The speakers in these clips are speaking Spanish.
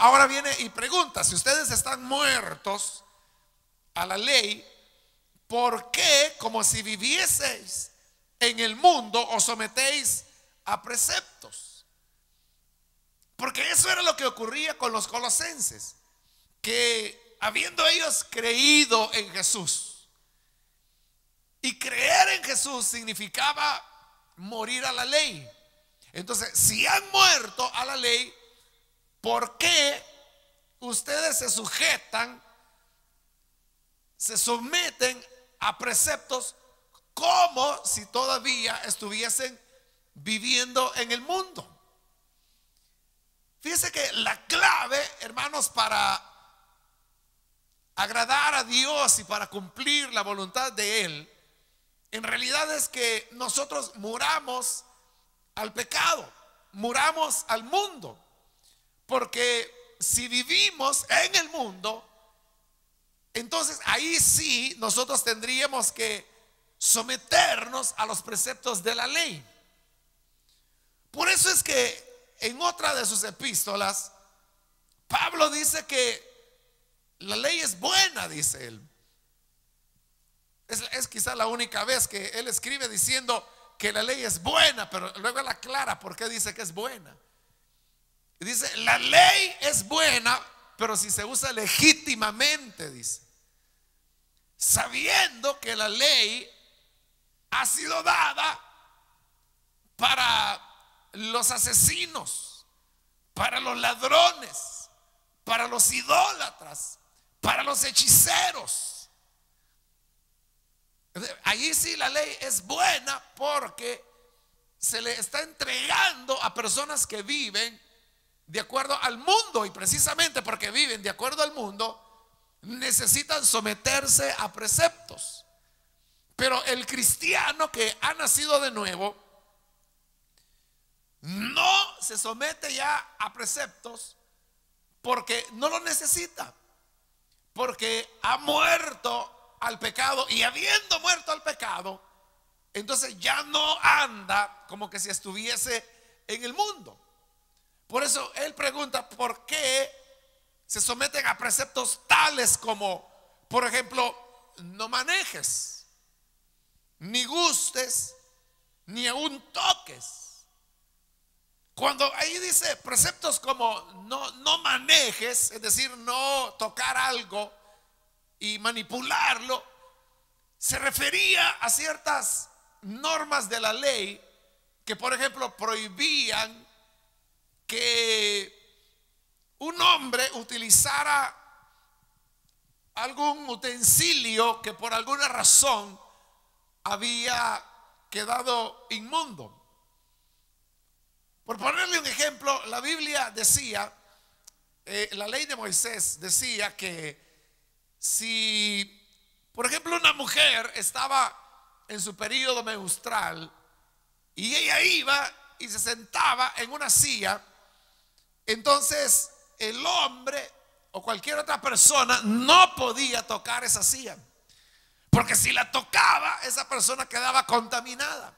ahora viene y pregunta: si ustedes están muertos a la ley, ¿por qué, como si vivieseis en el mundo, os sometéis a preceptos? Porque eso era lo que ocurría con los colosenses, que habiendo ellos creído en Jesús, y creer en Jesús significaba morir a la ley. Entonces, si han muerto a la ley, ¿por qué ustedes se sujetan, se someten a preceptos como si todavía estuviesen viviendo en el mundo? Fíjense que la clave, hermanos, para agradar a Dios y para cumplir la voluntad de Él, en realidad es que nosotros muramos al pecado, muramos al mundo. Porque si vivimos en el mundo, entonces ahí sí nosotros tendríamos que someternos a los preceptos de la ley. Por eso es que en otra de sus epístolas, Pablo dice que la ley es buena, dice él. Es quizá la única vez que él escribe diciendo que la ley es buena, pero luego él aclara por qué dice que es buena. Dice: la ley es buena, pero si se usa legítimamente, dice, sabiendo que la ley ha sido dada para los asesinos, para los ladrones, para los idólatras, para los hechiceros. Allí sí la ley es buena porque se le está entregando a personas que viven de acuerdo al mundo, y precisamente porque viven de acuerdo al mundo necesitan someterse a preceptos. Pero el cristiano que ha nacido de nuevo no se somete ya a preceptos porque no lo necesita, porque ha muerto al pecado, y habiendo muerto al pecado, entonces ya no anda como que si estuviese en el mundo. Por eso él pregunta: ¿por qué se someten a preceptos tales como, por ejemplo, no manejes, ni gustes, ni aún toques? Cuando ahí dice preceptos como no manejes, es decir, no tocar algo y manipularlo, se refería a ciertas normas de la ley que, por ejemplo, prohibían que un hombre utilizara algún utensilio que por alguna razón había quedado inmundo. Por ponerle un ejemplo, la Biblia decía, la ley de Moisés decía que si, por ejemplo, una mujer estaba en su periodo menstrual y ella iba y se sentaba en una silla, entonces el hombre o cualquier otra persona no podía tocar esa silla, porque si la tocaba, esa persona quedaba contaminada.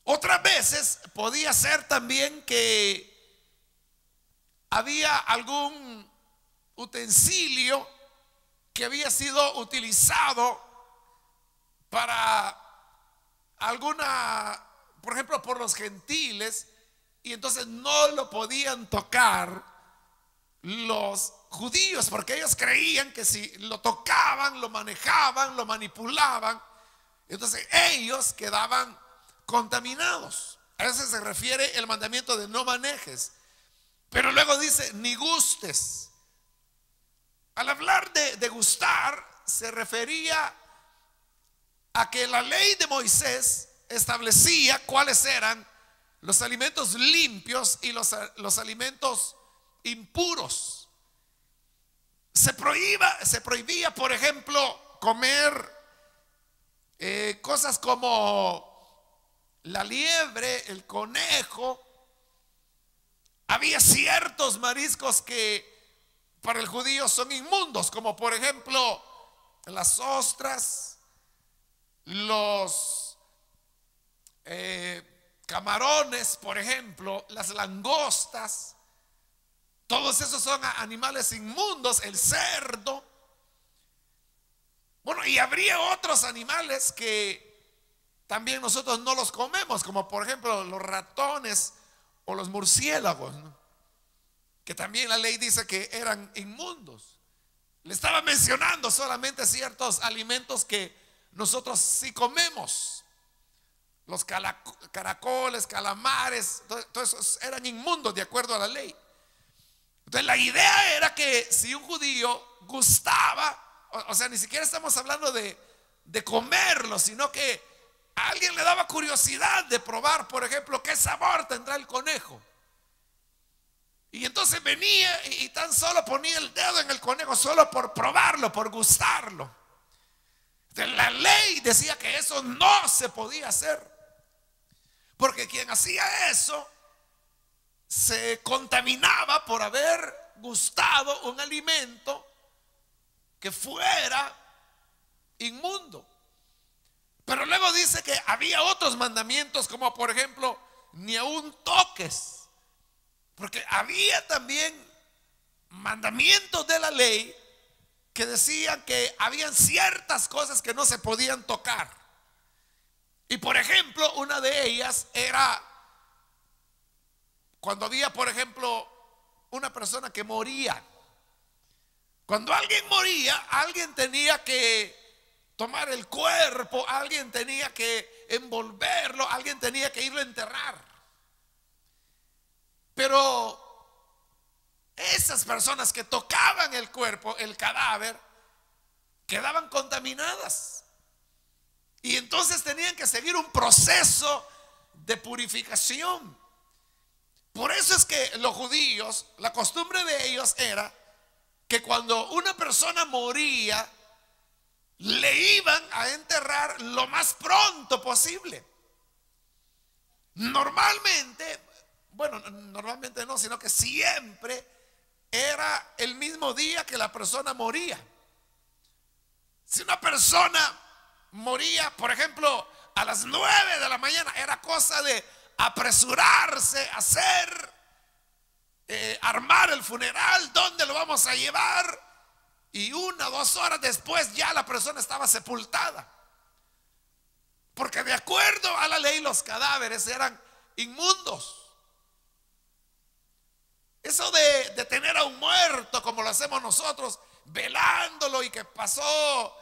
Otras veces podía ser también que había algún utensilio que había sido utilizado para alguna, por ejemplo, por los gentiles, y entonces no lo podían tocar los judíos, porque ellos creían que si lo tocaban, lo manejaban, lo manipulaban, entonces ellos quedaban contaminados. A eso se refiere el mandamiento de no manejes. Pero luego dice ni gustes. Al hablar de gustar, se refería a que la ley de Moisés establecía cuáles eran los alimentos limpios y los alimentos impuros. Se prohibía, por ejemplo, comer cosas como la liebre, el conejo. Había ciertos mariscos que para el judío son inmundos, como por ejemplo las ostras, los camarones, por ejemplo, las langostas. todos esos son animales inmundos, el cerdo. Bueno, y habría otros animales que también nosotros no los comemos, como por ejemplo los ratones o los murciélagos, ¿no? Que también la ley dice que eran inmundos. Le estaba mencionando solamente ciertos alimentos que nosotros sí comemos. Los caracoles, calamares, todos esos eran inmundos de acuerdo a la ley. Entonces la idea era que si un judío gustaba, o sea, ni siquiera estamos hablando de comerlo, sino que a alguien le daba curiosidad de probar, por ejemplo, qué sabor tendrá el conejo. Y entonces venía y tan solo ponía el dedo en el conejo solo por probarlo, por gustarlo. Entonces, la ley decía que eso no se podía hacer, porque quien hacía eso se contaminaba por haber gustado un alimento que fuera inmundo. Pero luego dice que había otros mandamientos, como por ejemplo, ni aun toques, porque había también mandamientos de la ley que decían que habían ciertas cosas que no se podían tocar. Y por ejemplo, una de ellas era cuando había, por ejemplo, una persona que moría. Cuando alguien moría, alguien tenía que tomar el cuerpo, alguien tenía que envolverlo, alguien tenía que irlo a enterrar. Pero esas personas que tocaban el cuerpo, el cadáver, quedaban contaminadas. Y entonces tenían que seguir un proceso de purificación. Por eso es que los judíos, la costumbre de ellos era que cuando una persona moría, le iban a enterrar lo más pronto posible. Normalmente, bueno, normalmente no, sino que siempre era el mismo día que la persona moría. Si una persona moría, por ejemplo, a las 9 de la mañana, era cosa de apresurarse, hacer, armar el funeral, dónde lo vamos a llevar. Y 1 o 2 horas después ya la persona estaba sepultada. Porque de acuerdo a la ley los cadáveres eran inmundos. Eso de tener a un muerto como lo hacemos nosotros, velándolo y que pasó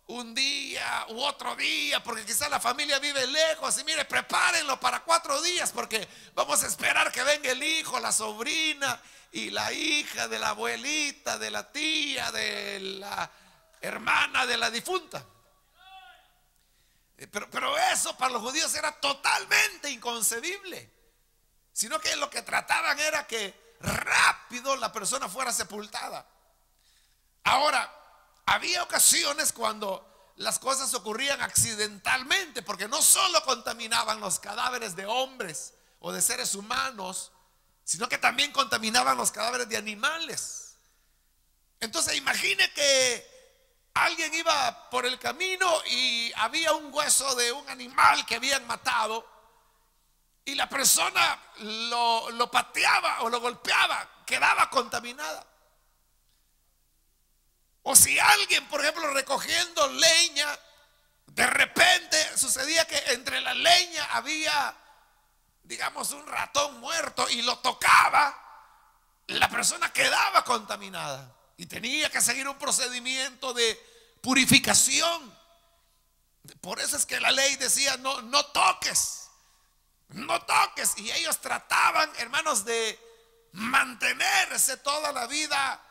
un día u otro día, porque quizás la familia vive lejos, y mire, prepárenlo para 4 días, porque vamos a esperar que venga el hijo, la sobrina y la hija de la abuelita, de la tía, de la hermana de la difunta. Pero eso para los judíos era totalmente inconcebible, sino que lo que trataban era que rápido la persona fuera sepultada. Ahora, había ocasiones cuando las cosas ocurrían accidentalmente, porque no solo contaminaban los cadáveres de hombres o de seres humanos, sino que también contaminaban los cadáveres de animales. Entonces imagine que alguien iba por el camino y había un hueso de un animal que habían matado, y la persona lo pateaba o lo golpeaba, quedaba contaminada. O si alguien, por ejemplo, recogiendo leña, de repente sucedía que entre la leña había, digamos, un ratón muerto y lo tocaba, la persona quedaba contaminada y tenía que seguir un procedimiento de purificación. Por eso es que la ley decía no toques, no toques. Y ellos trataban, hermanos, de mantenerse toda la vida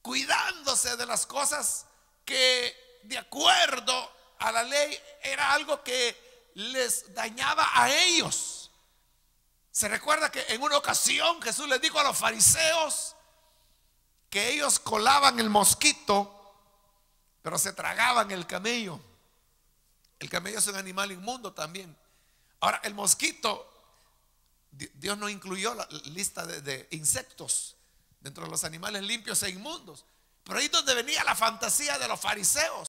cuidándose de las cosas que de acuerdo a la ley era algo que les dañaba a ellos. Se recuerda que en una ocasión Jesús les dijo a los fariseos que ellos colaban el mosquito, pero se tragaban el camello. El camello es un animal inmundo también. Ahora, el mosquito, Dios no incluyó la lista de insectos dentro de los animales limpios e inmundos. Pero ahí es donde venía la fantasía de los fariseos.